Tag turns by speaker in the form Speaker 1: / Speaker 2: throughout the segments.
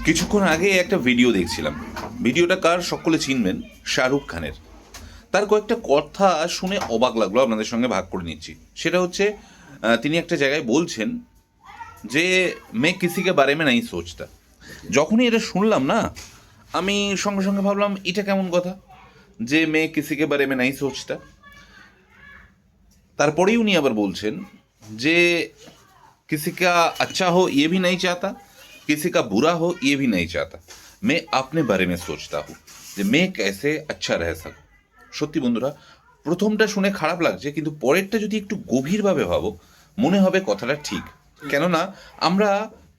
Speaker 1: কিছুক্ষণ আগে একটা ভিডিও দেখছিলাম। ভিডিওটা কার সকলে চিনবেন, শাহরুখ খানের। তার কয়েকটা কথা শুনে অবাক লাগলো, আপনাদের সঙ্গে ভাগ করে নিচ্ছি। সেটা হচ্ছে তিনি একটা জায়গায় বলছেন যে মে কিসিকে বারে মে নাই সোচতা। যখনই এটা শুনলাম না, আমি সঙ্গে সঙ্গে ভাবলাম এটা কেমন কথা যে মে কিসিকে বারে মে নাই সোচতা। তারপরেই উনি আবার বলছেন যে किसी का अच्छा हो ये भी नहीं चाहता, किसी का बुरा हो ये भी नहीं चाहता, मैं अपने बारे में सोचता हूँ যে मैं कैसे अच्छा रह सकूं। সত্যি বন্ধুরা, প্রথমটা শুনে খারাপ লাগছে, কিন্তু পরেরটা যদি একটু গভীরভাবে ভাবো মনে হবে কথাটা ঠিক। কেননা আমরা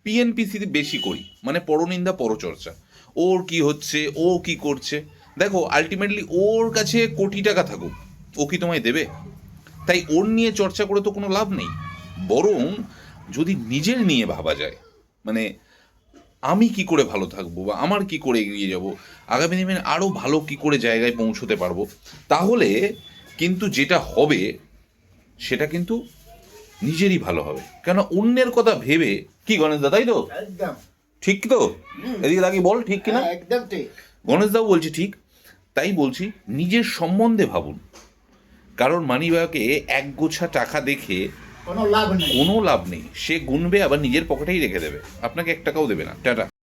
Speaker 1: পিএনপিসি বেশি করি, মানে পরনিন্দা পরচর্চা। ওর কি হচ্ছে, ও কি করছে, দেখো আলটিমেটলি ওর কাছে কোটি টাকা থাকুক, ও কি তোমায় দেবে? তাই ওর নিয়ে চর্চা করে তো কোনো লাভ নেই। বরং যদি নিজের নিয়ে ভাবা যায়, মানে আমি কি করে ভালো থাকবো বা আমার কি করে এগিয়ে যাব, আগামী দিনে আরও ভালো কি করে জায়গায় পৌঁছতে পারবো, তাহলে কিন্তু যেটা হবে সেটা কিন্তু নিজেরই ভালো হবে। কেন অন্যের কথা ভেবে কি, গণেশ দা তাই তো?
Speaker 2: একদম
Speaker 1: ঠিক তো? এদিকে তাকি বল ঠিক কিনা।
Speaker 2: একদম ঠিক।
Speaker 1: গণেশ দাও বলছি ঠিক। তাই বলছি নিজের সম্বন্ধে ভাবুন। কারণ মানিব্যাগে এক গোছা টাকা দেখে
Speaker 2: কোনো লাভ নেই।
Speaker 1: কোনো লাভ নেই। সে গুনবে আবার নিজের পকেটেই রেখে দেবে, আপনাকে 1 টাকাও দেবে না। টাটা।